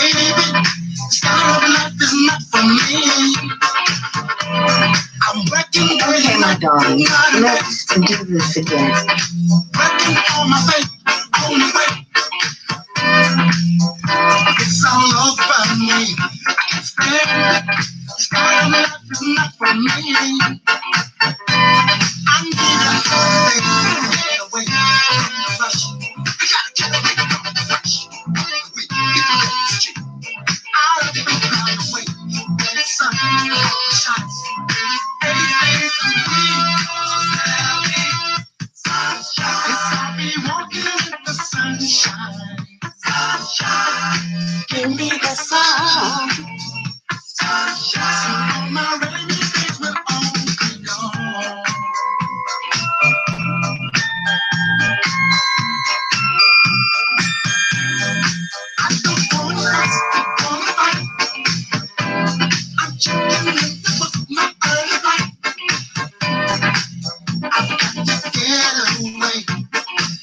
Okay, my darling, let's do this again. It's all over me. It's not for me. I need a holiday. Get away from the rush. We gotta get away from the rush. We get the I'll be right away. The sun shines. Everything's sunshine. I'll be walking in the sunshine. Sunshine. Give me the sun. Sunshine. All my rainy days will all be gone. I don't wanna last, wanna fight. I'm checking in the book, my early life. I've got to get away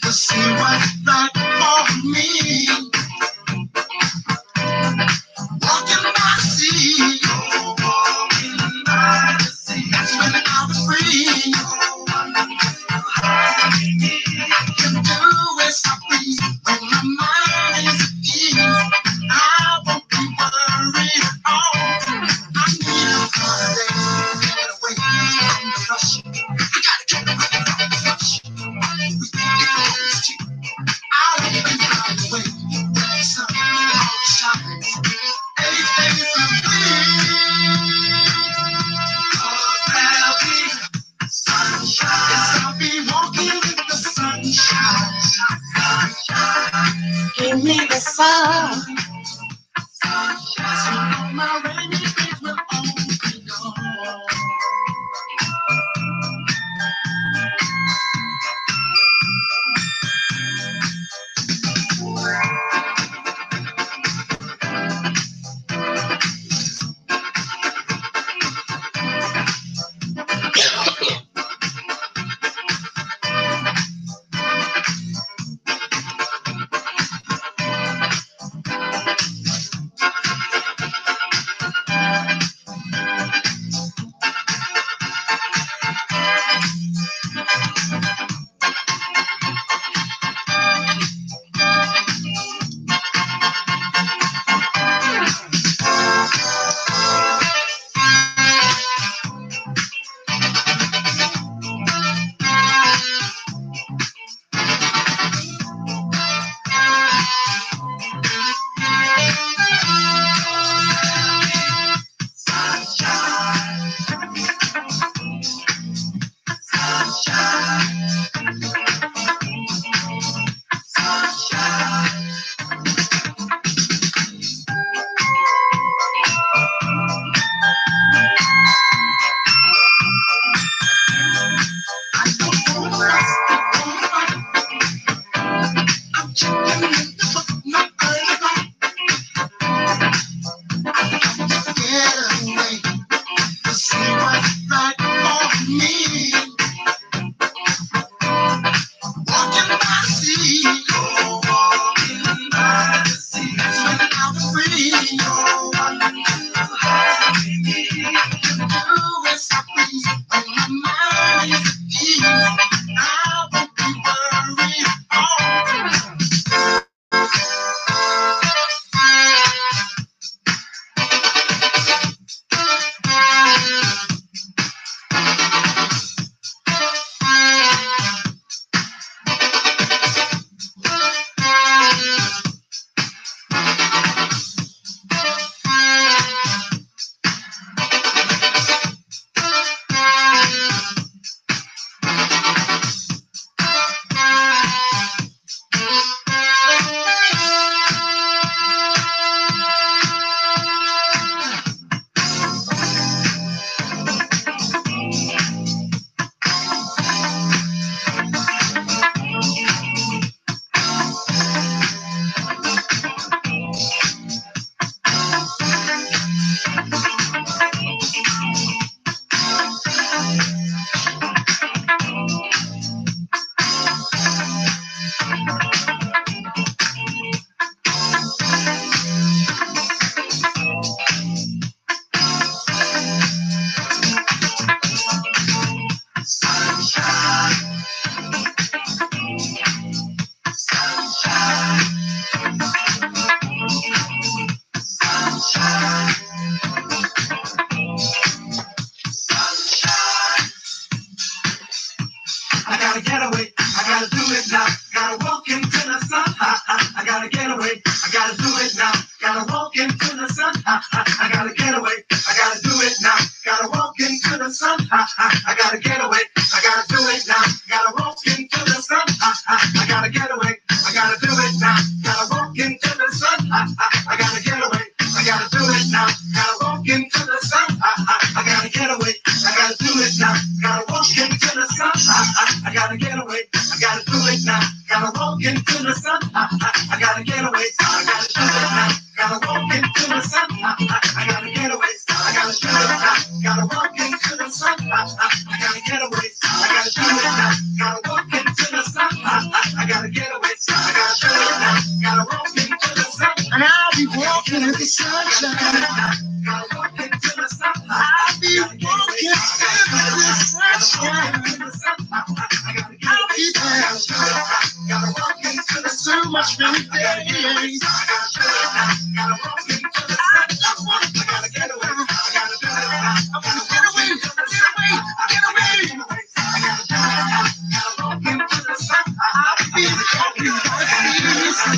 to see what's right for me. Walking by the sea, walking by the sea. That's when I'll be free. Can do is free when my mind is at ease. I won't be worried at all. I need a holiday, get away from the rush. We gotta get away from the rush. We can't get cheap. I'll be right away. The sun shines. Everything is sunshine. Yes, I'll be walking in the sunshine. Sunshine. Give me the sun. Sunshine. So all my rainy days will all be gone. get away. I gotta do it now. Gotta walk into the sun. I gotta get away. I gotta do it now. Gotta walk into the sun. I gotta get away. I gotta do it now. Gotta walk into the sun. I gotta get away. I gotta do it now. Gotta walk into the sun. I gotta get away. I gotta do it now. Gotta walk into the sun. I gotta get away. I gotta do it now. Gotta walk into the sun. I gotta get away. I gotta do it now. Gotta walk into the sun. I gotta get away. I gotta do it now. Gotta walk into the sun. I gotta get away. I gotta do it now. Gotta walk into the sun. I gotta get away. I gotta do it now. Gotta walk into the sun. I gotta get away. I gotta do it now. Gotta walk into the sun. And I'll be walking in the sunshine. Gotta walk into the sun. I'll be walking in the sunshine. I'll be there. Gotta walk into the sun. So much many days. Gotta walk into the sun. I gotta get away. I gotta do it now. I wanna get away. Get away. Get away. I gotta do it now. Gotta walk into the sun. I'll be walking into the sun.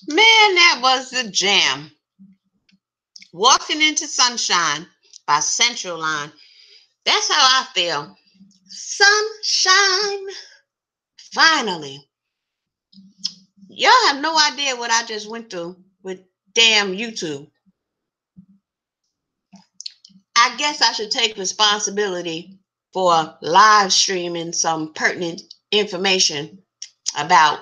Man, that was the jam. Walking into Sunshine by Central Line. That's how I feel. Sunshine. Finally. Y'all have no idea what I just went through with damn YouTube. I guess I should take responsibility for live streaming some pertinent information about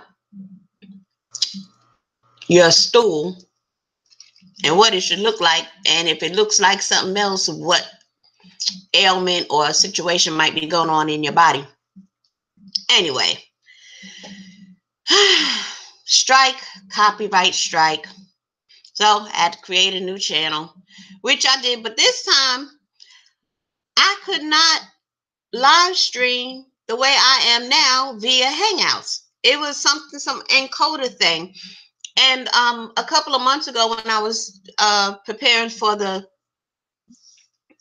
your stool and what it should look like, and if it looks like something else, what ailment or situation might be going on in your body. Anyway, strike, copyright strike. So I had to create a new channel, which I did, but this time I could not live stream the way I am now via Hangouts. It was some encoder thing. And a couple of months ago when I was preparing for the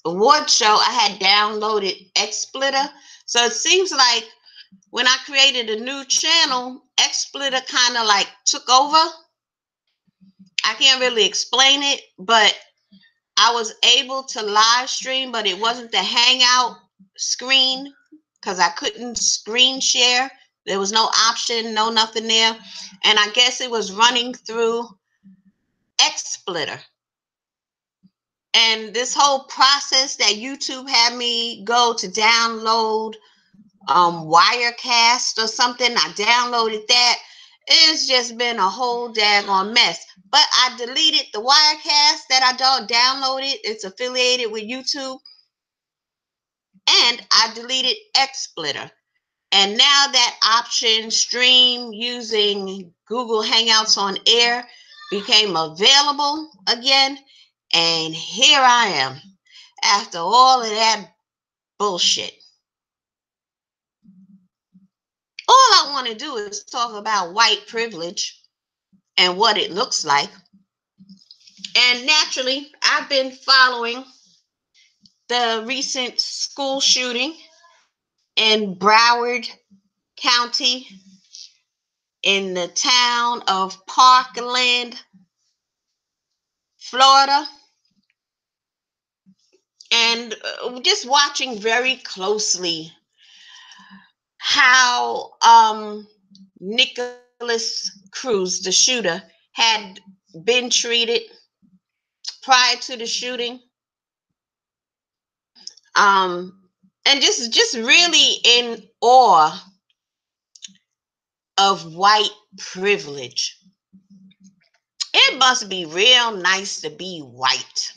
award show, I had downloaded XSplitter. So it seems like when I created a new channel, XSplitter kind of like took over. I can't really explain it, but I was able to live stream, but it wasn't the Hangout screen because I couldn't screen share. There was no option, no nothing there. And I guess it was running through XSplitter. And this whole process that YouTube had me go to download Wirecast or something, I downloaded that. It's just been a whole daggone mess. But I deleted the Wirecast that I downloaded. It's affiliated with YouTube. And I deleted XSplitter. And now that option, stream using Google Hangouts on Air, became available again. And here I am after all of that bullshit. All I want to do is talk about white privilege and what it looks like. And naturally, I've been following the recent school shooting in Broward County in the town of Parkland, Florida. And just watching very closely how Nicholas Cruz, the shooter, had been treated prior to the shooting. And just really in awe of white privilege. It must be real nice to be white.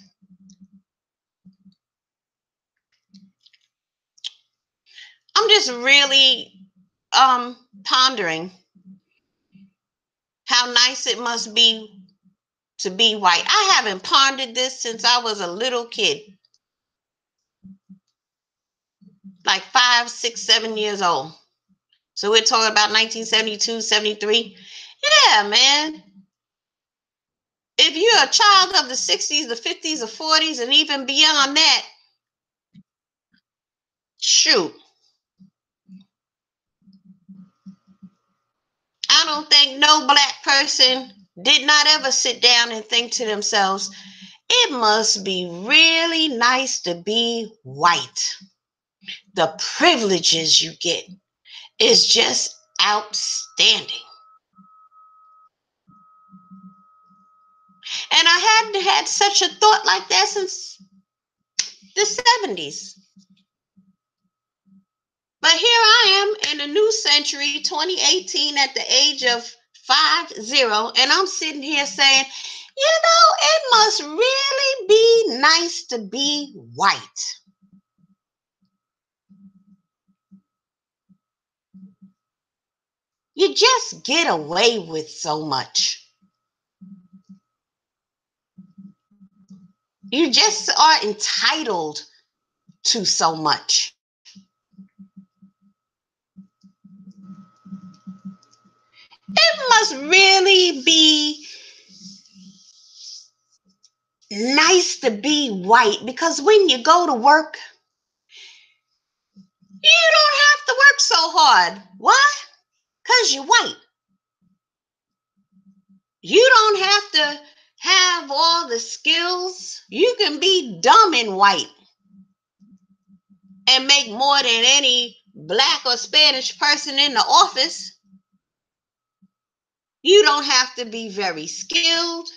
I'm just really pondering how nice it must be to be white. I haven't pondered this since I was a little kid. like 5, 6, 7 years old. So we're talking about 1972, 73. Yeah, man. If you're a child of the 60s, the 50s, the 40s, and even beyond that, shoot. I don't think no black person did not ever sit down and think to themselves, it must be really nice to be white. The privileges you get is just outstanding. And I hadn't had such a thought like that since the 70s. But here I am in a new century, 2018, at the age of 50, and I'm sitting here saying, it must really be nice to be white. You just get away with so much. You just are entitled to so much. It must really be nice to be white, because when you go to work, you don't have to work so hard. Why? Because you're white. You don't have to have all the skills. You can be dumb and white and make more than any black or Spanish person in the office. You don't have to be very skilled.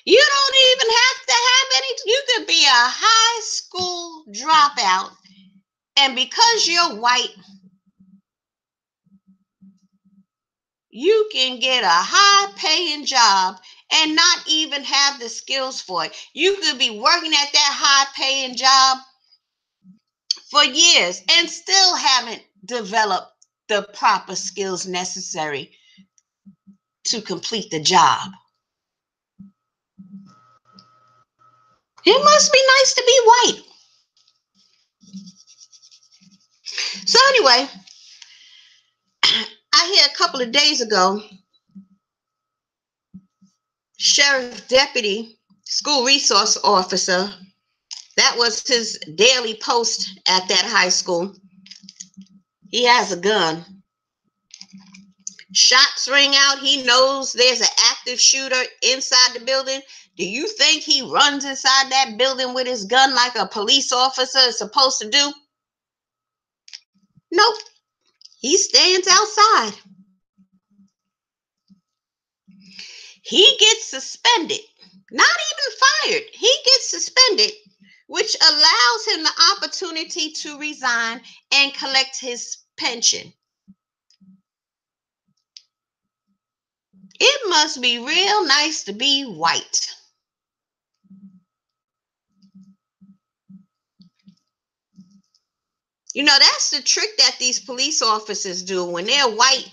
You don't even have to have any. You could be a high school dropout, and because you're white, you can get a high paying job and not even have the skills for it. You could be working at that high paying job for years and still haven't developed the proper skills necessary to complete the job. It must be nice to be white. So anyway, I hear a couple of days ago, sheriff deputy, school resource officer, that was his daily post at that high school. He has a gun. Shots ring out. He knows there's an active shooter inside the building. Do you think he runs inside that building with his gun like a police officer is supposed to do? Nope. He stands outside. He gets suspended. Not even fired. He gets suspended, which allows him the opportunity to resign and collect his pension. It must be real nice to be white. That's the trick that these police officers do. When they're white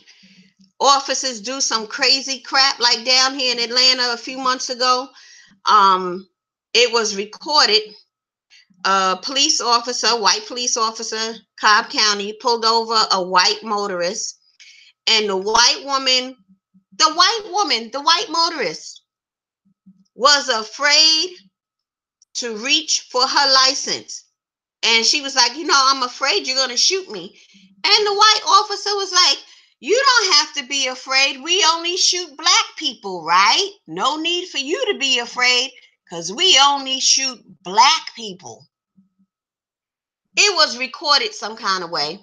officers do some crazy crap, like down here in Atlanta a few months ago, it was recorded. A police officer, white police officer, Cobb County, pulled over a white motorist, and the white motorist was afraid to reach for her license. And she was like, I'm afraid you're going to shoot me. And the white officer was like, you don't have to be afraid. We only shoot black people, right? No need for you to be afraid, because we only shoot black people. It was recorded some kind of way.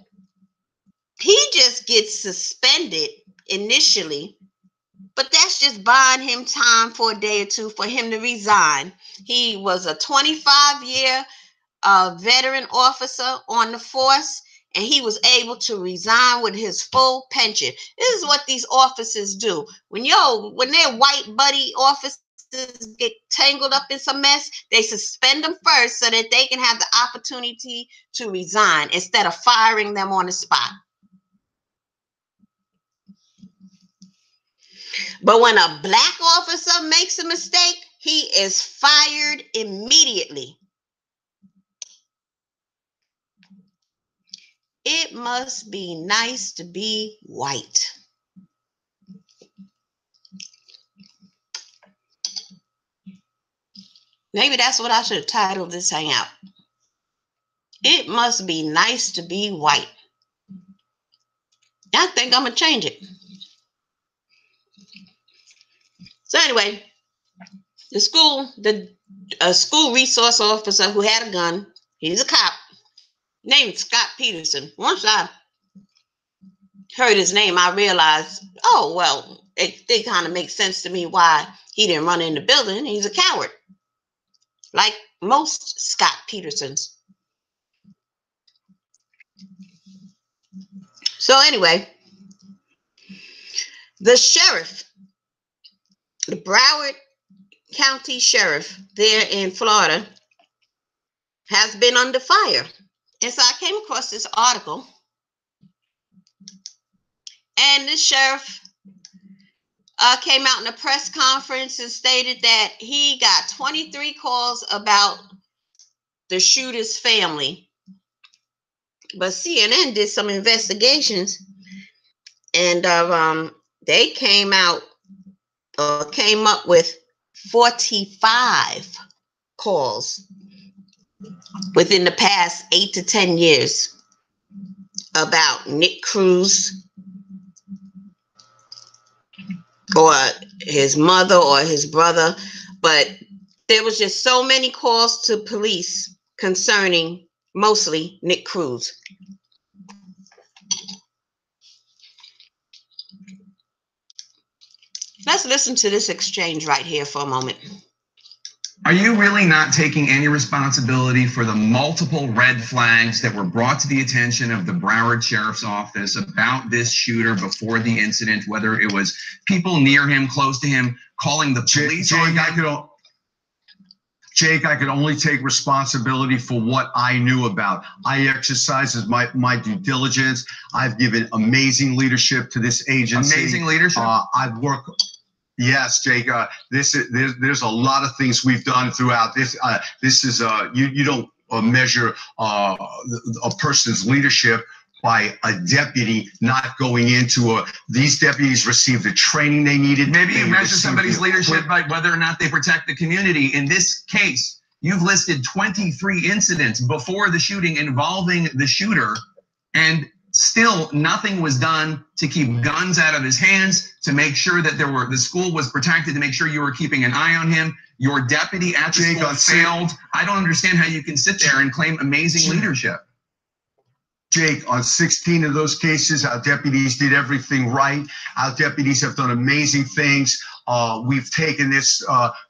He just gets suspended initially, but that's just buying him time for a day or two for him to resign. He was a 25-year veteran officer on the force, and he was able to resign with his full pension. This is what these officers do. When their white buddy officers get tangled up in some mess, they suspend them first so that they can have the opportunity to resign instead of firing them on the spot. But when a black officer makes a mistake, he is fired immediately. It must be nice to be white. Maybe that's what I should have titled this hangout. It must be nice to be white. I think I'm going to change it. So anyway, the school resource officer who had a gun, he's a cop, named Scott Peterson. Once I heard his name, I realized, oh, well, it kind of makes sense to me why he didn't run in the building. He's a coward, like most Scott Petersons. So anyway, the sheriff, the Broward County Sheriff there in Florida, has been under fire. And so I came across this article, and the sheriff came out in a press conference and stated that he got 23 calls about the shooter's family. But CNN did some investigations, and they came up with 45 calls within the past 8 to 10 years about Nick Cruz or his mother or his brother. But there was just so many calls to police concerning mostly Nick Cruz. Let's listen to this exchange right here for a moment. Are you really not taking any responsibility for the multiple red flags that were brought to the attention of the Broward Sheriff's Office about this shooter before the incident, whether it was people near him, close to him, calling the police? Jake, I could only take responsibility for what I knew about. I exercised my due diligence. I've given amazing leadership to this agency. Amazing leadership? I've worked... Yes, Jake. There's a lot of things we've done throughout this. This is you don't measure a person's leadership by a deputy not going into these deputies received the training they needed. Maybe you measure somebody's leadership by whether or not they protect the community. In this case, you've listed 23 incidents before the shooting involving the shooter, and still nothing was done to keep guns out of his hands, to make sure that the school was protected, to make sure you were keeping an eye on him. Your deputy at the school failed. I don't understand how you can sit there and claim amazing leadership. Jake, on 16 of those cases, our deputies did everything right. Our deputies have done amazing things. We've taken this,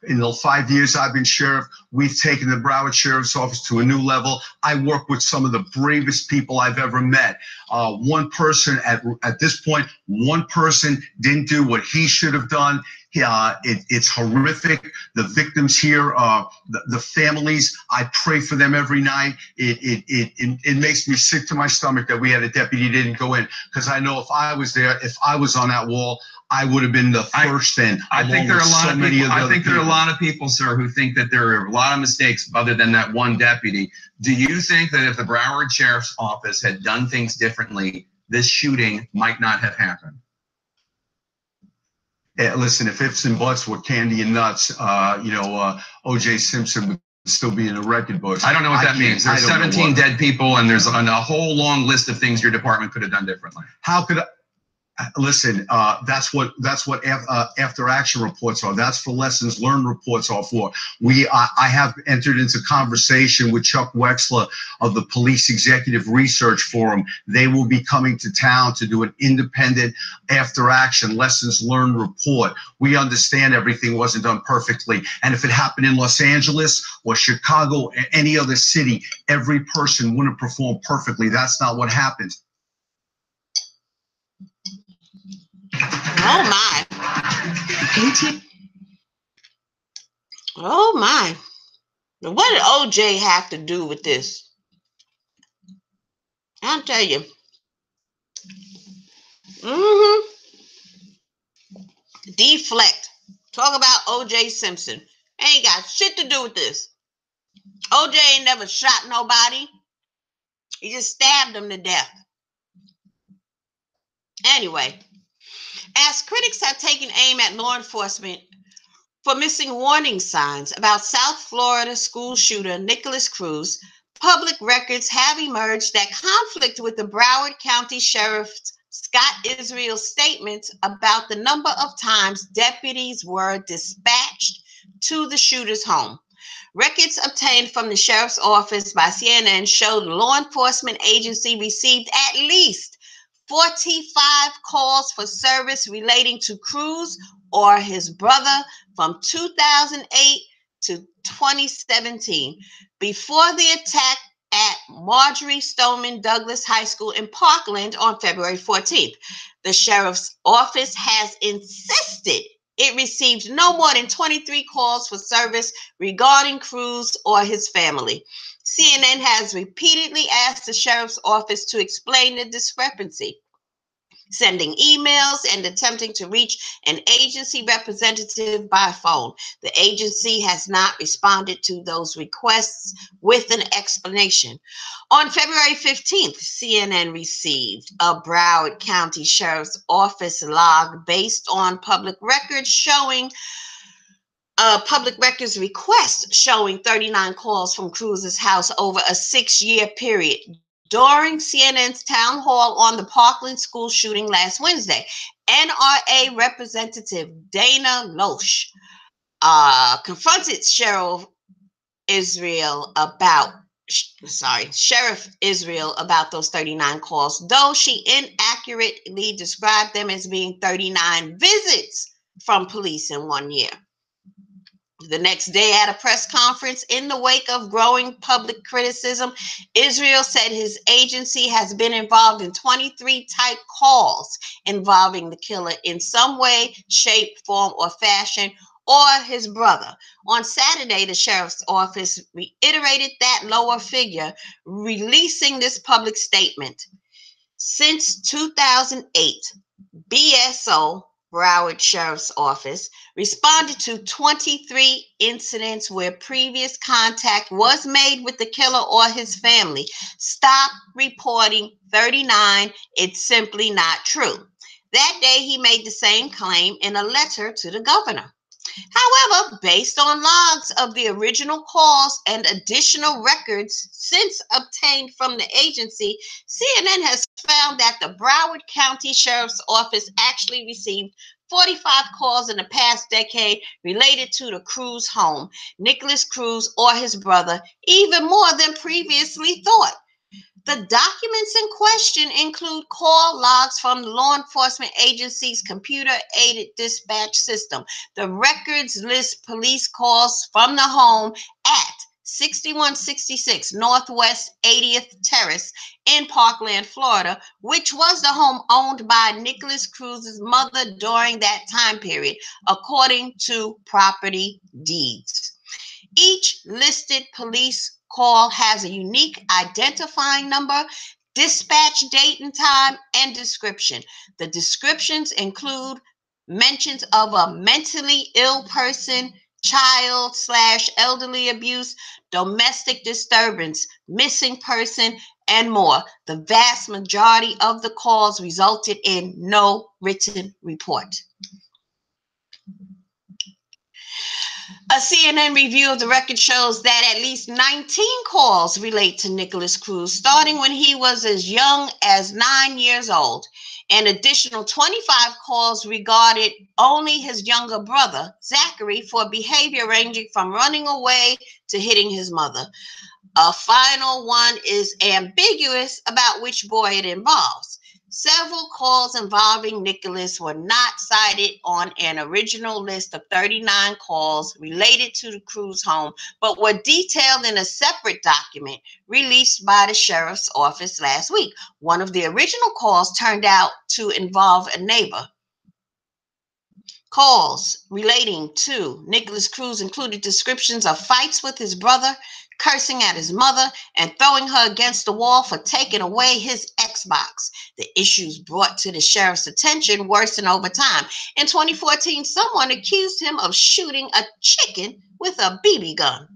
in the 5 years I've been sheriff, we've taken the Broward Sheriff's Office to a new level. I work with some of the bravest people I've ever met. One person at this point, one person didn't do what he should have done. It's horrific. The victims here, the families, I pray for them every night. It makes me sick to my stomach that we had a deputy who didn't go in, because I know if I was there, if I was on that wall, I would have been the first in. I think there are a lot of people. I think there are a lot of people, sir, who think that there are a lot of mistakes other than that one deputy. Do you think that if the Broward Sheriff's Office had done things differently, this shooting might not have happened? Listen, if ifs and buts were candy and nuts, O.J. Simpson would still be in the record books. I don't know what that means. There's 17 dead people, and there's a whole long list of things your department could have done differently. How could I? Listen, that's what after action reports are. That's for lessons learned reports are for. I have entered into conversation with Chuck Wexler of the Police Executive Research Forum. They will be coming to town to do an independent after action lessons learned report. We understand everything wasn't done perfectly, and if it happened in Los Angeles or Chicago or any other city, every person wouldn't perform perfectly. That's not what happened. Oh my. Oh my. What did OJ have to do with this? I'll tell you. Deflect. Talk about OJ Simpson. Ain't got shit to do with this. OJ ain't never shot nobody. He just stabbed him to death. Anyway, as critics have taken aim at law enforcement for missing warning signs about South Florida school shooter Nikolas Cruz, public records have emerged that conflict with the Broward County Sheriff Scott Israel's statements about the number of times deputies were dispatched to the shooter's home. Records obtained from the sheriff's office by CNN show the law enforcement agency received at least 45 calls for service relating to Cruz or his brother from 2008 to 2017, before the attack at Marjory Stoneman Douglas High School in Parkland on February 14th. The sheriff's office has insisted it received no more than 23 calls for service regarding Cruz or his family. CNN has repeatedly asked the sheriff's office to explain the discrepancy, sending emails and attempting to reach an agency representative by phone. The agency has not responded to those requests with an explanation. On February 15th, CNN received a Broward County Sheriff's Office log based on public records request showing 39 calls from Cruz's house over a 6-year period. During CNN's town hall on the Parkland school shooting last Wednesday, NRA Representative Dana Loesch confronted Sheriff Israel about those 39 calls, though she inaccurately described them as being 39 visits from police in 1 year. The next day, at a press conference in the wake of growing public criticism, Israel said his agency has been involved in 23 type calls involving the killer in some way, shape, form, or fashion, or his brother. On Saturday, the sheriff's office reiterated that lower figure, releasing this public statement. Since 2008, BSO, Broward Sheriff's Office, responded to 23 incidents where previous contact was made with the killer or his family. Stop reporting 39. It's simply not true. That day, he made the same claim in a letter to the governor. However, based on logs of the original calls and additional records since obtained from the agency, CNN has found that the Broward County Sheriff's Office actually received 45 calls in the past decade related to the Cruz home, Nikolas Cruz or his brother, even more than previously thought. The documents in question include call logs from the law enforcement agency's computer-aided dispatch system. The records list police calls from the home at 6166 Northwest 80th Terrace in Parkland, Florida, which was the home owned by Nikolas Cruz's mother during that time period, according to property deeds. Each listed police call has a unique identifying number, dispatch date and time, and description. The descriptions include mentions of a mentally ill person, child/elderly abuse, domestic disturbance, missing person, and more. The vast majority of the calls resulted in no written report. A CNN review of the record shows that at least 19 calls relate to Nikolas Cruz, starting when he was as young as 9 years old. An additional 25 calls regarded only his younger brother, Zachary, for behavior ranging from running away to hitting his mother. A final one is ambiguous about which boy it involves. Several calls involving Nikolas were not cited on an original list of 39 calls related to the Cruz home, but were detailed in a separate document released by the sheriff's office last week. One of the original calls turned out to involve a neighbor. Calls relating to Nikolas Cruz included descriptions of fights with his brother, cursing at his mother, and throwing her against the wall for taking away his Xbox. The issues brought to the sheriff's attention worsened over time. In 2014, someone accused him of shooting a chicken with a BB gun.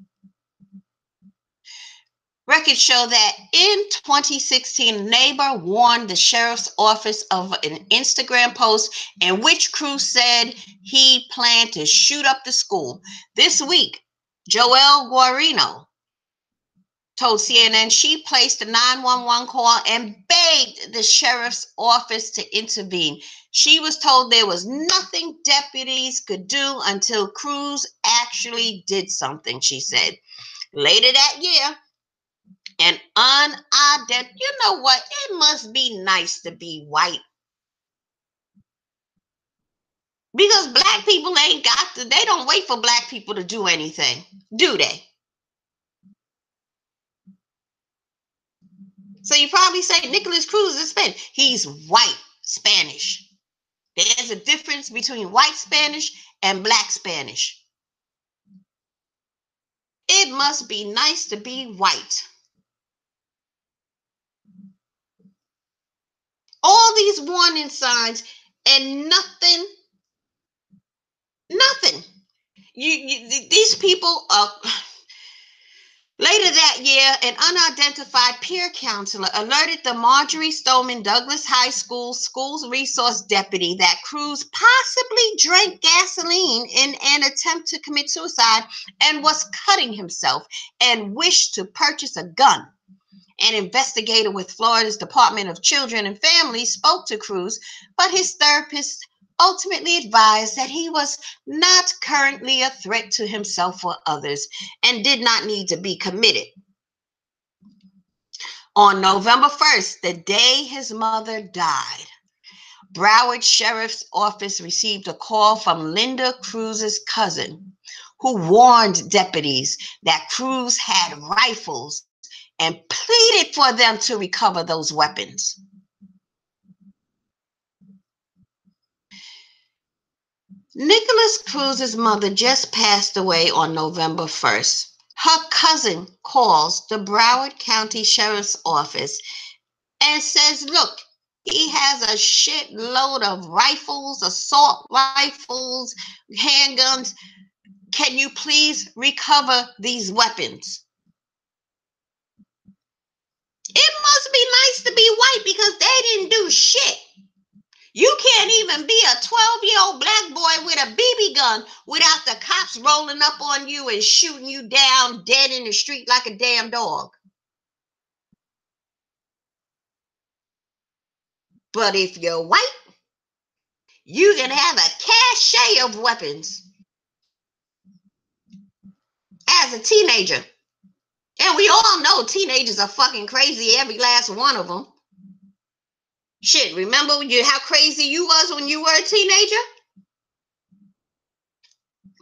Records show that in 2016, a neighbor warned the sheriff's office of an Instagram post in which Cruz said he planned to shoot up the school. This week, Joelle Guarino told CNN she placed a 911 call and begged the sheriff's office to intervene. She was told there was nothing deputies could do until Cruz actually did something, she said. Later that year, an unidentified, you know what? It must be nice to be white. Because black people ain't got to, they don't wait for black people to do anything, do they? So you probably say Nicholas Cruz is Spanish. He's white Spanish. There's a difference between white Spanish and black Spanish. It must be nice to be white. All these warning signs and nothing. These people are. Later that year, an unidentified peer counselor alerted the Marjory Stoneman Douglas High School schools resource deputy that Cruz possibly drank gasoline in an attempt to commit suicide and was cutting himself and wished to purchase a gun. An investigator with Florida's Department of Children and Families spoke to Cruz, but his therapist ultimately advised that he was not currently a threat to himself or others and did not need to be committed. On November 1st, the day his mother died, Broward Sheriff's Office received a call from Linda Cruz's cousin, who warned deputies that Cruz had rifles and pleaded for them to recover those weapons. Nicholas Cruz's mother just passed away on November 1st. Her cousin calls the Broward County Sheriff's Office and says, look, he has a shitload of rifles, assault rifles, handguns. Can you please recover these weapons? It must be nice to be white because they didn't do shit. You can't even be a 12-year-old black boy with a BB gun without the cops rolling up on you and shooting you down dead in the street like a damn dog. But if you're white, you can have a cache of weapons as a teenager. And we all know teenagers are fucking crazy, every last one of them. Shit, remember how crazy you was when you were a teenager?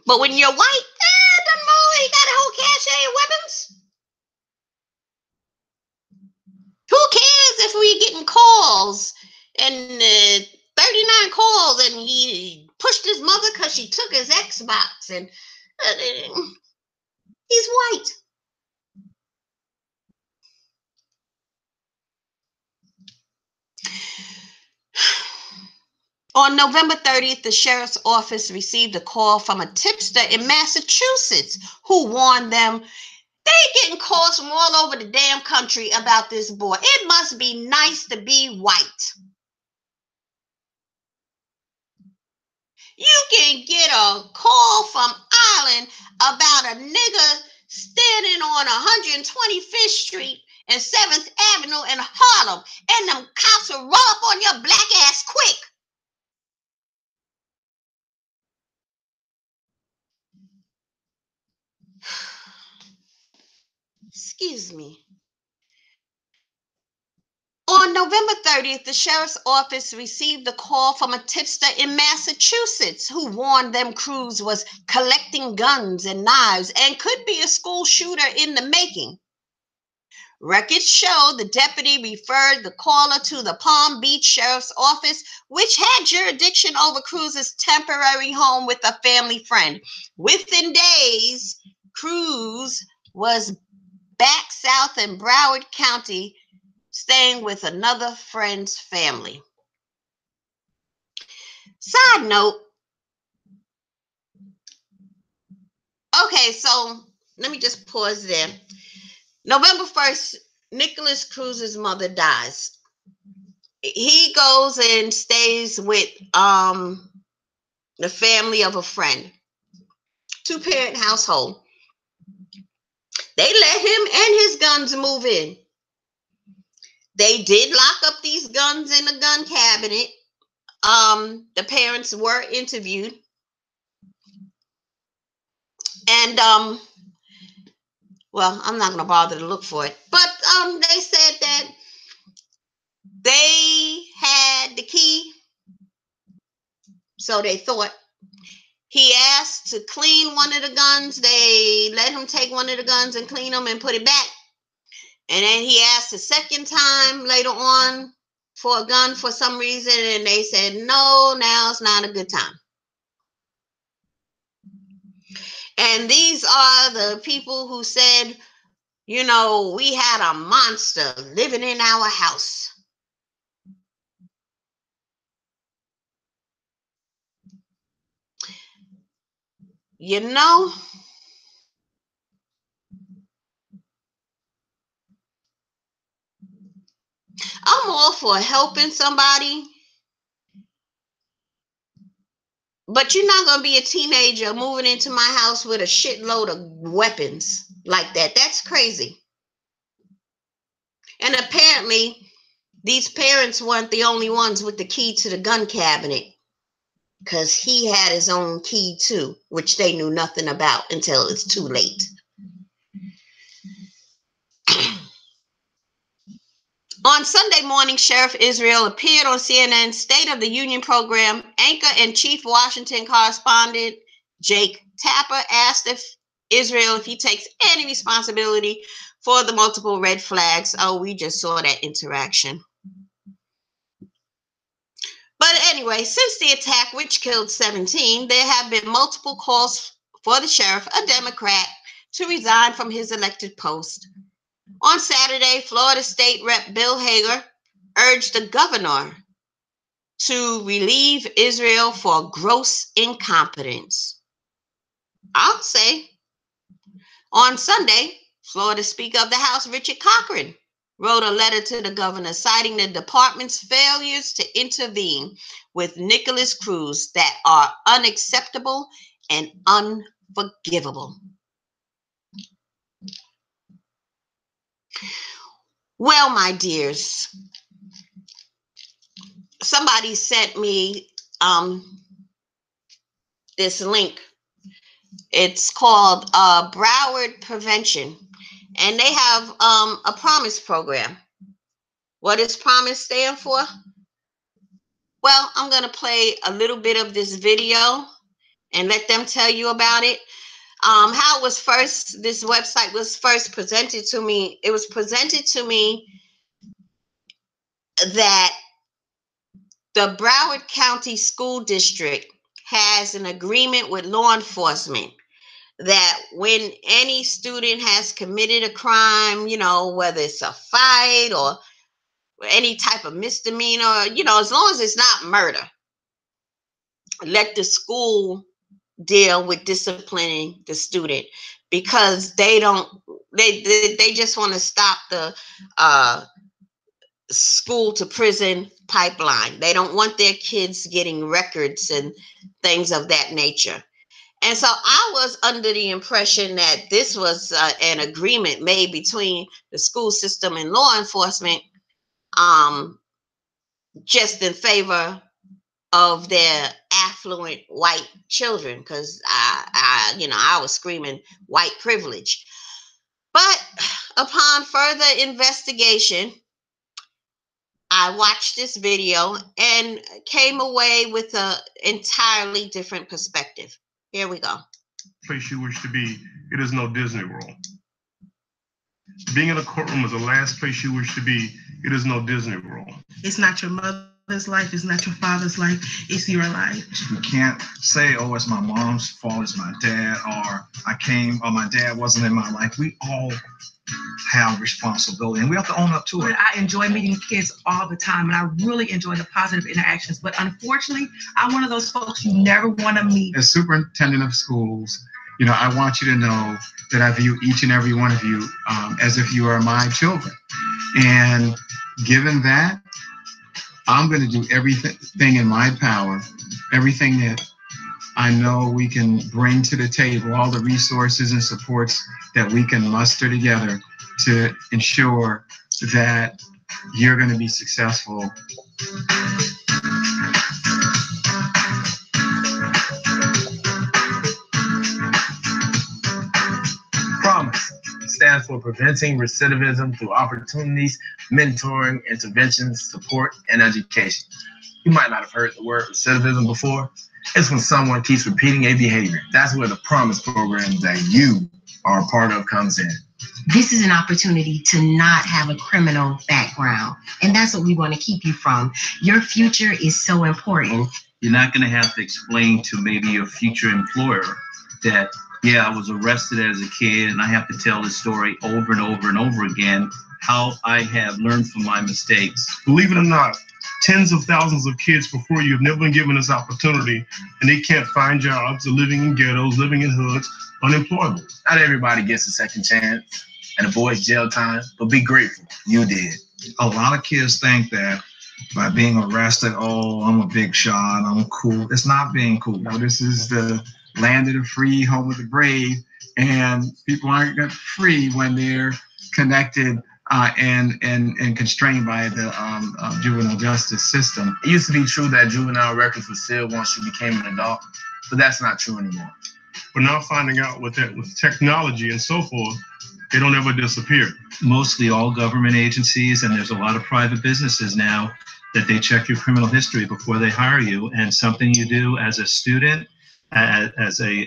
But when you're white, you got a whole cache of weapons. Who cares if we're getting calls and 39 calls and he pushed his mother because she took his Xbox and he's white. On November 30th, the sheriff's office received a call from a tipster in Massachusetts who warned them they getting calls from all over the damn country about this boy. It must be nice to be white. You can get a call from Ireland about a nigga standing on 125th Street and 7th Avenue in Harlem, and them cops will roll up on your black ass quick. Excuse me. On November 30th, the sheriff's office received a call from a tipster in Massachusetts who warned them Cruz was collecting guns and knives and could be a school shooter in the making. Records show the deputy referred the caller to the Palm Beach Sheriff's Office, which had jurisdiction over Cruz's temporary home with a family friend. Within days, Cruz was back south in Broward County, staying with another friend's family. Side note. Okay, so let me just pause there. November 1st, Nicholas Cruz's mother dies. He goes and stays with the family of a friend. 2-parent household. They let him and his guns move in. They did lock up these guns in a gun cabinet. The parents were interviewed. And well, I'm not going to bother to look for it. But they said that they had the key. So they thought. He asked to clean one of the guns. They let him take one of the guns and clean them and put it back. And then he asked a second time later on for a gun for some reason. And they said, no, now's not a good time. And these are the people who said, you know, we had a monster living in our house. You know, I'm all for helping somebody, but you're not going to be a teenager moving into my house with a shitload of weapons like that. That's crazy. And apparently, these parents weren't the only ones with the key to the gun cabinet, because he had his own key too, which they knew nothing about until it's too late. On Sunday morning, Sheriff Israel appeared on CNN's State of the Union program. Anchor and Chief Washington correspondent Jake Tapper asked Israel if he takes any responsibility for the multiple red flags. Oh, we just saw that interaction. But anyway, since the attack, which killed 17, there have been multiple calls for the sheriff, a Democrat, to resign from his elected post. On Saturday, Florida State Rep Bill Hager urged the governor to relieve Israel for gross incompetence. I'll say. On Sunday, Florida Speaker of the House Richard Cochran wrote a letter to the governor citing the department's failures to intervene with Nicholas Cruz that are unacceptable and unforgivable. Well, my dears, somebody sent me this link. It's called Broward Prevention, and they have a promise program. What does promise stand for? Well, I'm going to play a little bit of this video and let them tell you about it. How it was first, this website was first presented to me. It was presented to me that the Broward County School District has an agreement with law enforcement that when any student has committed a crime, you know, whether it's a fight or any type of misdemeanor, you know, as long as it's not murder, let the school deal with disciplining the student, because they just want to stop the school to prison pipeline. They don't want their kids getting records and things of that nature. And so I was under the impression that this was an agreement made between the school system and law enforcement, just in favor of their affluent white children, because I was screaming white privilege. But upon further investigation, I watched this video and came away with an entirely different perspective. Here we go. Place you wish to be, it is no Disney World. Being in a courtroom is the last place you wish to be, it is no Disney World. It's not your mother's life, it's not your father's life, it's your life. You can't say, oh, it's my mom's fault, it's my dad, or my dad wasn't in my life. We all have responsibility, and we have to own up to it. I enjoy meeting kids all the time, and I really enjoy the positive interactions. But unfortunately, I'm one of those folks you never want to meet. As superintendent of schools, You know, I want you to know that I view each and every one of you as if you are my children. And given that, I'm going to do everything in my power, everything that I know we can bring to the table, all the resources and supports that we can muster together to ensure that you're going to be successful. PROMISE stands for Preventing Recidivism Through Opportunities, Mentoring, Interventions, Support, and Education. You might not have heard the word recidivism before. It's when someone keeps repeating a behavior. That's where the PROMISE program that you are a part of comes in. This is an opportunity to not have a criminal background, and that's what we want to keep you from. Your future is so important. You're not going to have to explain to maybe your future employer that, yeah, I was arrested as a kid and I have to tell this story over and over and over again, how I have learned from my mistakes. Believe it or not, tens of thousands of kids before you have never been given this opportunity, and they can't find jobs, they're living in ghettos, living in hoods, unemployable. Not everybody gets a second chance and avoids jail time, but be grateful you did. A lot of kids think that by being arrested, oh, I'm a big shot, I'm cool. It's not being cool. You know, this is the land of the free, home of the brave, and people aren't free when they're connected and constrained by the juvenile justice system. It used to be true that juvenile records were sealed once you became an adult, but that's not true anymore. We're now finding out with technology and so forth, they don't ever disappear. Mostly all government agencies, and there's a lot of private businesses now that they check your criminal history before they hire you. And something you do as a student, as a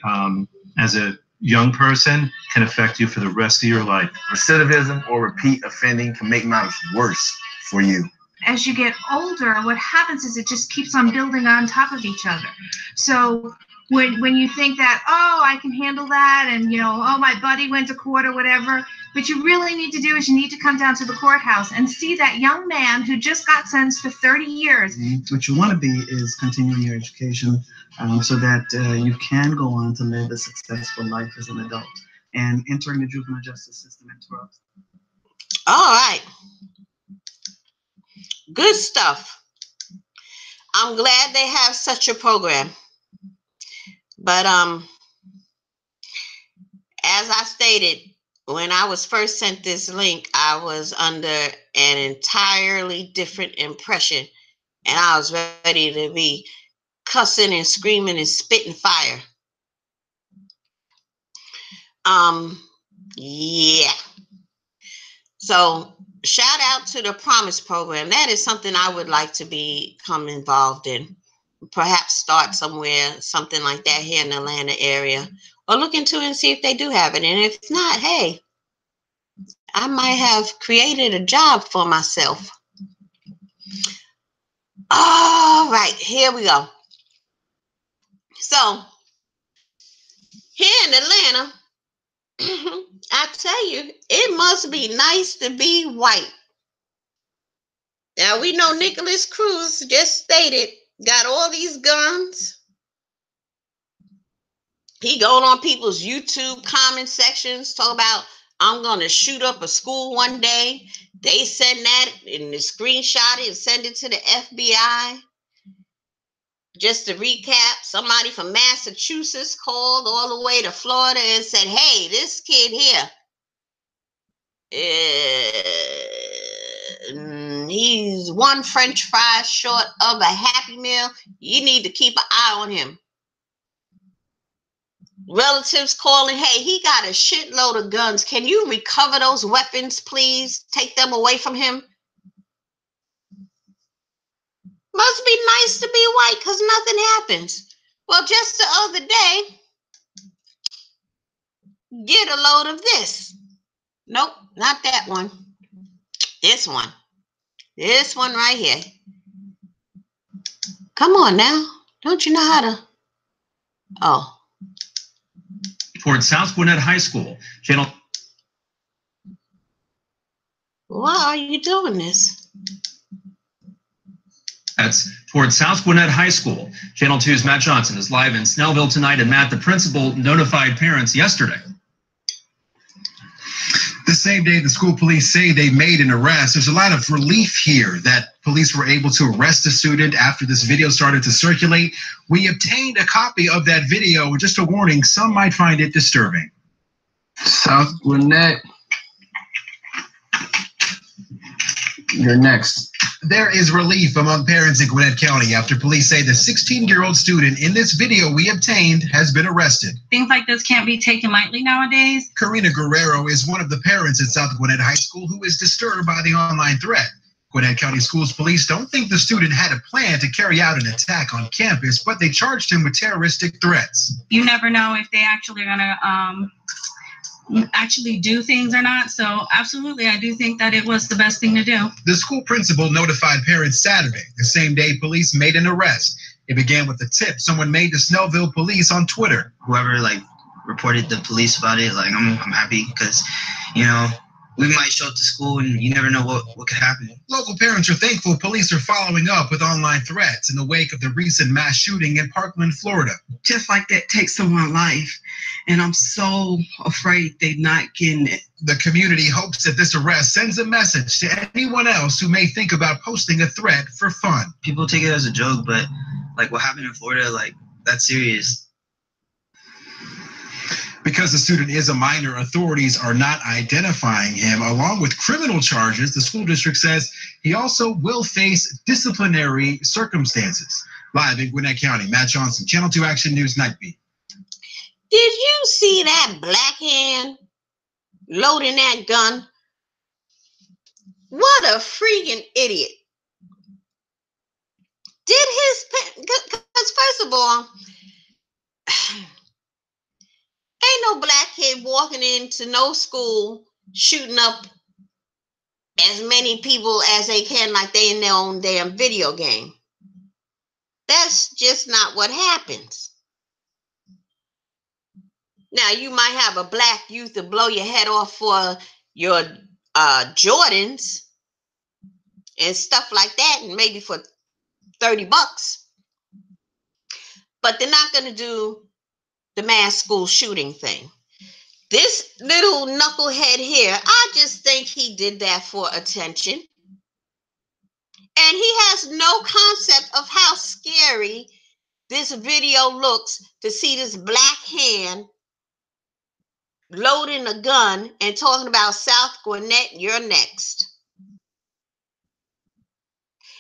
young person, can affect you for the rest of your life. Recidivism or repeat offending can make matters worse for you. As you get older, what happens is it just keeps on building on top of each other. So when you think that, oh, I can handle that, and, you know, oh, my buddy went to court or whatever, what you really need to do is you need to come down to the courthouse and see that young man who just got sentenced for 30 years. What you want to be is continuing your education so that you can go on to live a successful life as an adult. And entering the juvenile justice system interrupts. All right. Good stuff. I'm glad they have such a program. But as I stated, when I was first sent this link, I was under an entirely different impression, and I was ready to be cussing and screaming and spitting fire. Yeah. So shout out to the PROMISE program. That is something I would like to become involved in. Perhaps start somewhere, something like that here in the Atlanta area, or look into it and see if they do have it. And if not, hey, I might have created a job for myself. All right, here we go. So here in Atlanta, I tell you, it must be nice to be white. Now, we know Nicholas Cruz just stated, got all these guns. He going on people's YouTube comment sections, talk about, I'm going to shoot up a school one day. They send that and they screenshot it and send it to the FBI. Just to recap, somebody from Massachusetts called all the way to Florida and said, hey, this kid here, he's one French fry short of a Happy Meal. You need to keep an eye on him. Relatives calling, hey, he got a shitload of guns. Can you recover those weapons, please? Take them away from him. Must be nice to be white because nothing happens. Well, just the other day, get a load of this. Nope, not that one. This one. This one right here. Come on now. Don't you know how to? Oh. Toward South Gwinnett High School. Channel. Why are you doing this? That's toward South Gwinnett High School. Channel 2's Matt Johnson is live in Snellville tonight. And Matt, the principal notified parents yesterday. The same day the school police say they made an arrest. There's a lot of relief here that police were able to arrest a student after this video started to circulate. We obtained a copy of that video. Just a warning, some might find it disturbing. South Gwinnett. You're next. There is relief among parents in Gwinnett County after police say the 16-year-old student in this video we obtained has been arrested. Things like this can't be taken lightly nowadays. Karina Guerrero is one of the parents at South Gwinnett High School who is disturbed by the online threat. Gwinnett County Schools police don't think the student had a plan to carry out an attack on campus, but they charged him with terroristic threats. You never know if they actually are gonna actually do things or not. So absolutely, I do think that it was the best thing to do. The school principal notified parents Saturday, the same day police made an arrest. It began with a tip someone made to Snellville police on Twitter. Whoever reported the police about it, I'm happy because, we might show up to school and you never know what could happen. Local parents are thankful police are following up with online threats in the wake of the recent mass shooting in Parkland, Florida. Just like that takes someone's life, and I'm so afraid they're not getting it. The community hopes that this arrest sends a message to anyone else who may think about posting a threat for fun. People take it as a joke, but what happened in Florida, that's serious. Because the student is a minor, authorities are not identifying him. Along with criminal charges, the school district says he also will face disciplinary circumstances. Live in Gwinnett County, Matt Johnson, Channel 2 Action News Nightbeat. Did you see that black hand loading that gun? What a freaking idiot. Did his, because first of all, ain't no black kid walking into no school shooting up as many people as they can like they in their own damn video game. That's just not what happens. Now, you might have a black youth to blow your head off for your Jordans and stuff like that, and maybe for $30. But they're not going to do the mass school shooting thing. This little knucklehead here, I just think he did that for attention. And he has no concept of how scary this video looks to see this black hand loading a gun and talking about South Gwinnett, you're next.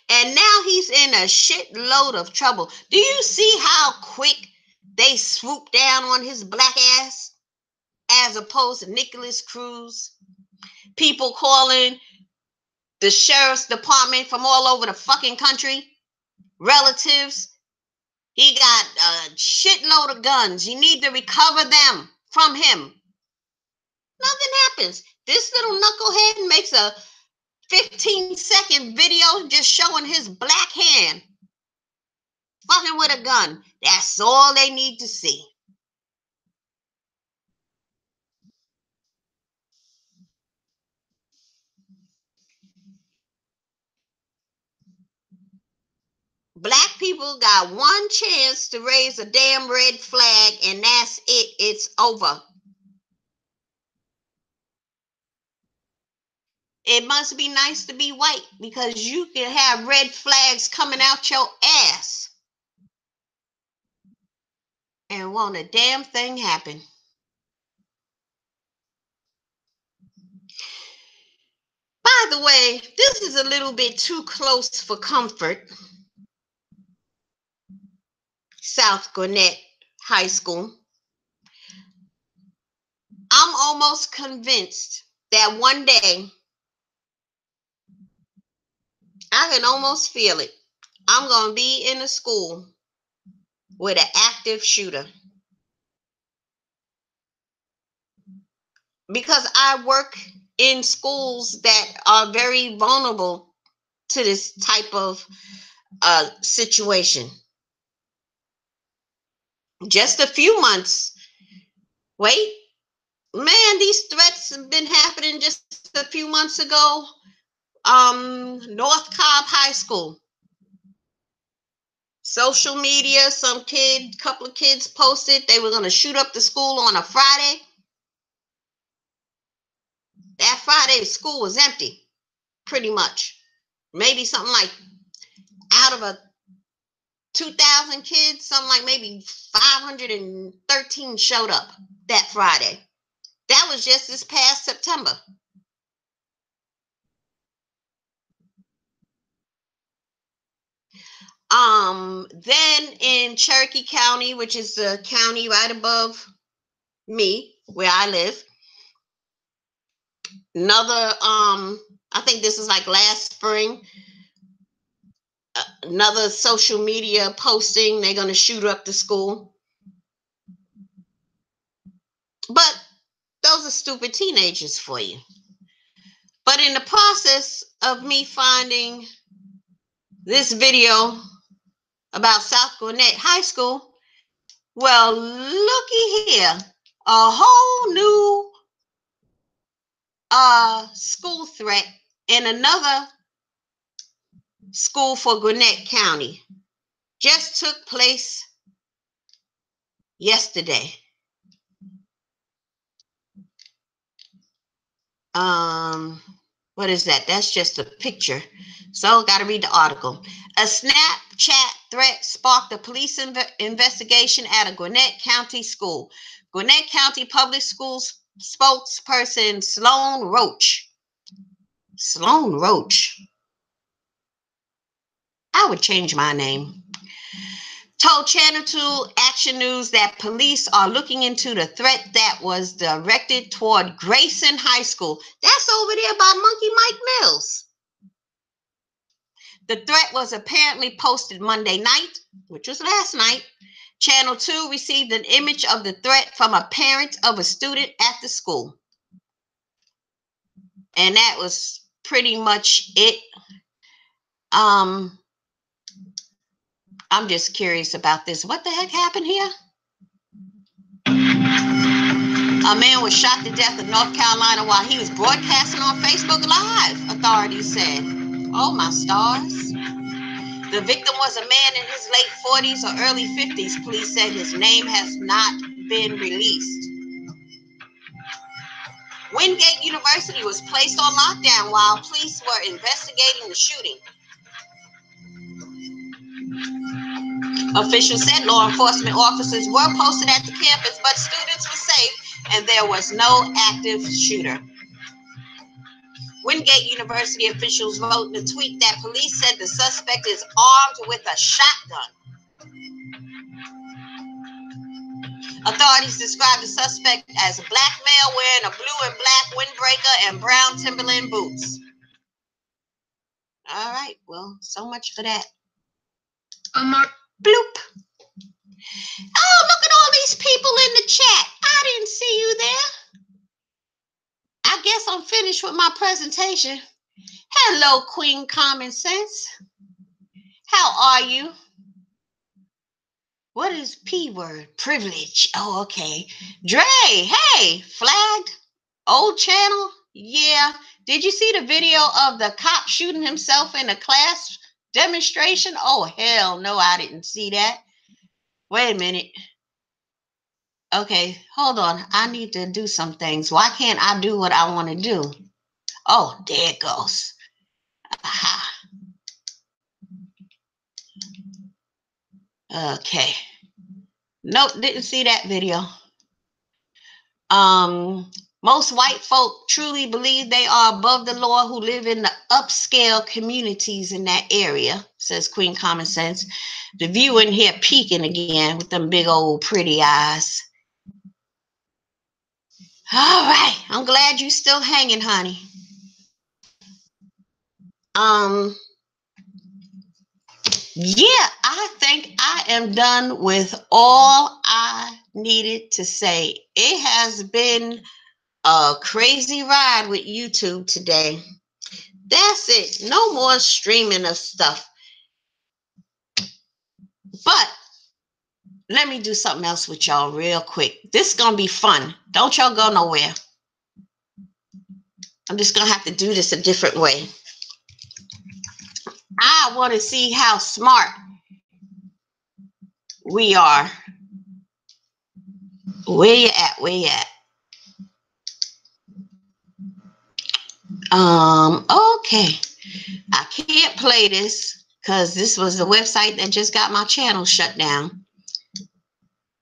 And now he's in a shitload of trouble. Do you see how quick they swoop down on his black ass as opposed to Nicholas Cruz? People calling the sheriff's department from all over the fucking country, relatives. He got a shitload of guns. You need to recover them from him. Nothing happens. This little knucklehead makes a 15-second video just showing his black hand fucking with a gun. That's all they need to see. Black people got one chance to raise a damn red flag, and that's it. It's over. It must be nice to be white because you can have red flags coming out your ass and won't a damn thing happen. By the way, this is a little bit too close for comfort. South Gwinnett High School. I'm almost convinced that one day, I can almost feel it, I'm going to be in a school with an active shooter. Because I work in schools that are very vulnerable to this type of situation. Just a few months. Wait, man, these threats have been happening just a few months ago. North Cobb High School. social media, couple of kids posted they were going to shoot up the school on a Friday. That Friday, the school was empty, pretty much. Maybe something like out of a 2,000 kids, something like maybe 513 showed up that Friday. That was just this past September. Then in Cherokee County, which is the county right above me, where I live, another, I think this is like last spring, another social media posting, they're going to shoot up the school. But those are stupid teenagers for you. But in the process of me finding this video about South Gwinnett High School, well, looky here, a whole new school threat in another school for Gwinnett County just took place yesterday. What is that? That's just a picture. So got to read the article. A Snapchat threat sparked a police investigation at a Gwinnett County school. Gwinnett County Public Schools spokesperson Sloan Roach. Sloan Roach. I would change my name. Told Channel 2 Action News that police are looking into the threat that was directed toward Grayson High School. That's over there by Monkey Mike Mills. The threat was apparently posted Monday night, which was last night. Channel 2 received an image of the threat from a parent of a student at the school. And that was pretty much it. I'm just curious about this. What the heck happened here? A man was shot to death in North Carolina while he was broadcasting on Facebook Live, authorities said. Oh, my stars. The victim was a man in his late 40s or early 50s. Police said his name has not been released. Wingate University was placed on lockdown while police were investigating the shooting. Officials said law enforcement officers were posted at the campus, but students were safe and there was no active shooter. Wingate University officials wrote in a tweet that police said the suspect is armed with a shotgun. Authorities described the suspect as a black male wearing a blue and black windbreaker and brown Timberland boots. All right, well, so much for that. Bloop. Oh, look at all these people in the chat. I didn't see you there. I guess I'm finished with my presentation. Hello, Queen Common Sense. How are you? What is P word? Privilege. Oh, okay. Dre, hey, flagged. Old channel. Yeah. Did you see the video of the cop shooting himself in a class demonstration? Oh, hell no, I didn't see that. Wait a minute. Okay, hold on. I need to do some things. Why can't I do what I want to do? Oh, there it goes. Aha. Okay. Nope, didn't see that video. Most white folk truly believe they are above the law who live in the upscale communities in that area, says Queen Common Sense. The viewer in here peeking again with them big old pretty eyes. All right, I'm glad you still hanging, honey. Yeah, I think I am done with all I needed to say. It has been a crazy ride with YouTube today. That's it. No more streaming of stuff. But let me do something else with y'all real quick. This is going to be fun. Don't y'all go nowhere. I'm just going to have to do this a different way. I want to see how smart we are. Where you at? Where you at? Okay. I can't play this because this was the website that just got my channel shut down.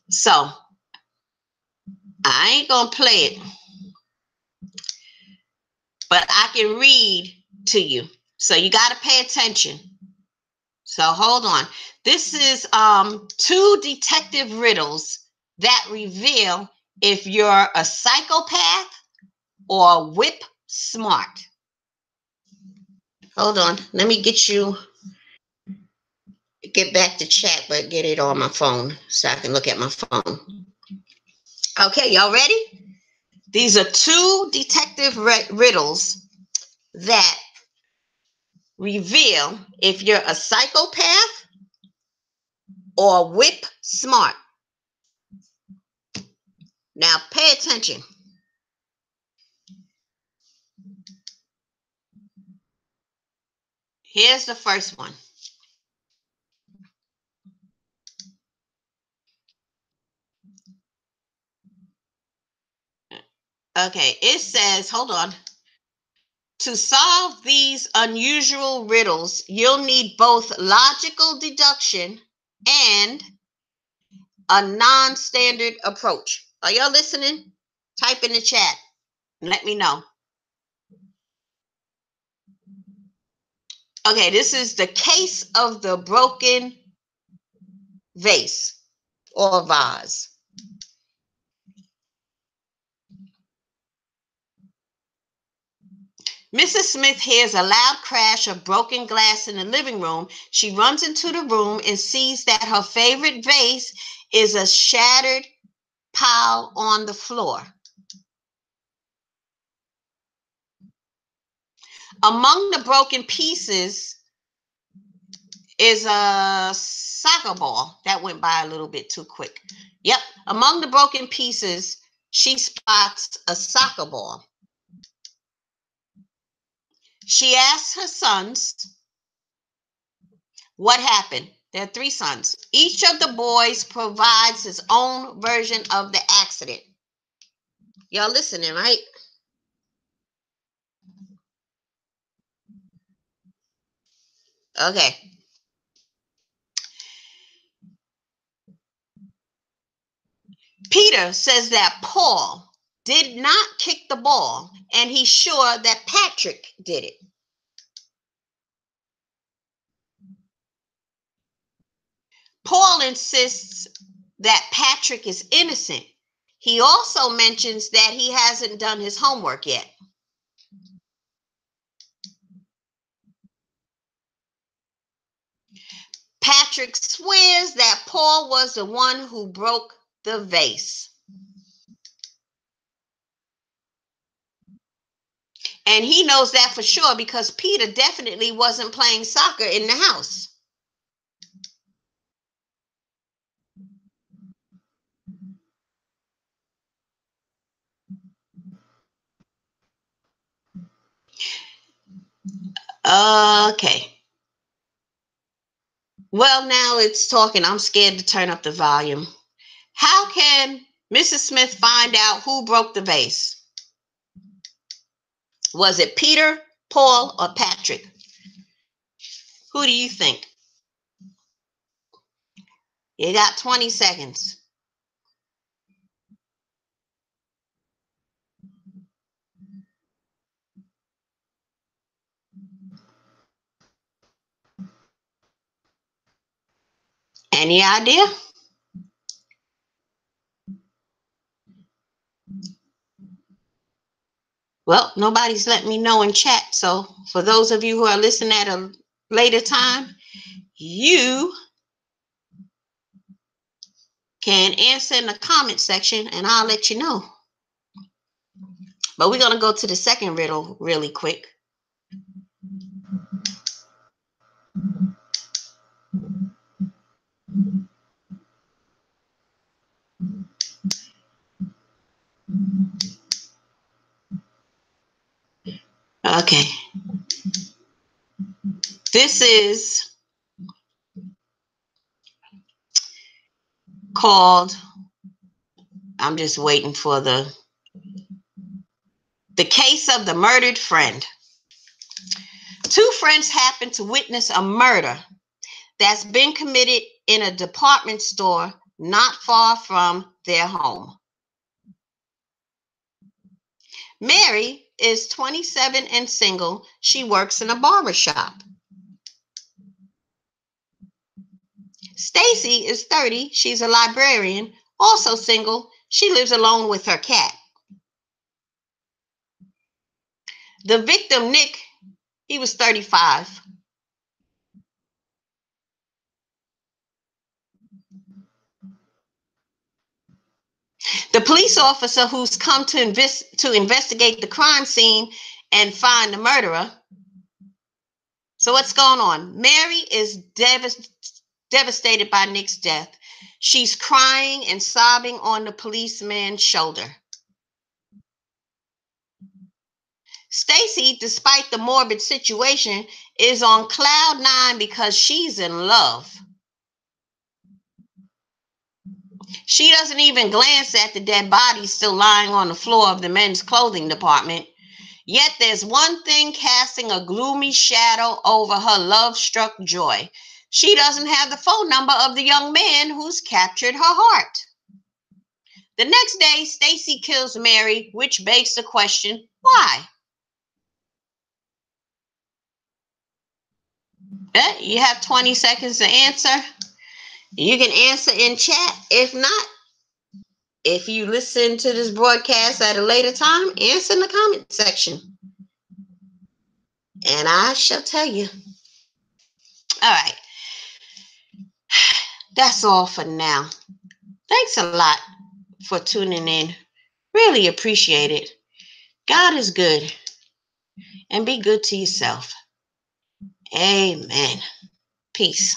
So I ain't gonna play it, but I can read to you. So you got to pay attention. So hold on. This is 2 detective riddles that reveal if you're a psychopath or whip smart. Hold on. Let me get back to chat, but get it on my phone so I can look at my phone. Okay, y'all ready? These are 2 detective riddles that reveal if you're a psychopath or whip smart. Now pay attention. Here's the first one. Okay, it says, hold on. To solve these unusual riddles, you'll need both logical deduction and a non-standard approach. Are y'all listening? Type in the chat and let me know. Okay, this is the case of the broken vase or vase. Mrs. Smith hears a loud crash of broken glass in the living room. She runs into the room and sees that her favorite vase is a shattered pile on the floor. Among the broken pieces is a soccer ball. That went by a little bit too quick. Yep. Among the broken pieces, she spots a soccer ball. She asks her sons what happened. There are 3 sons. Each of the boys provides his own version of the accident. Y'all listening, right? Okay. Peter says that Paul did not kick the ball, and he's sure that Patrick did it. Paul insists that Patrick is innocent. He also mentions that he hasn't done his homework yet. Patrick swears that Paul was the one who broke the vase. And he knows that for sure because Peter definitely wasn't playing soccer in the house. Okay. Well, now it's talking. I'm scared to turn up the volume. How can Mrs. Smith find out who broke the vase? Was it Peter, Paul, or Patrick? Who do you think? You got 20 seconds. Any idea? Well, nobody's letting me know in chat. So for those of you who are listening at a later time, you can answer in the comment section and I'll let you know. But we're going to go to the second riddle really quick. Okay. This is called, I'm just waiting for the case of the murdered friend. Two friends happened to witness a murder that's been committed in a department store not far from their home. Mary is 27 and single. She works in a barber shop. Stacy is 30. She's a librarian, also single. She lives alone with her cat. The victim, Nick, he was 35. The police officer who's come to investigate the crime scene and find the murderer. So what's going on? Mary is devastated by Nick's death. She's crying and sobbing on the policeman's shoulder. Stacy, despite the morbid situation, is on cloud 9 because she's in love. She doesn't even glance at the dead body still lying on the floor of the men's clothing department. Yet there's one thing casting a gloomy shadow over her love-struck joy. She doesn't have the phone number of the young man who's captured her heart. The next day, Stacy kills Mary, which begs the question, why? You have 20 seconds to answer. You can answer in chat. If not, if you listen to this broadcast at a later time, answer in the comment section. And I shall tell you. All right. That's all for now. Thanks a lot for tuning in. Really appreciate it. God is good. And be good to yourself. Amen. Peace.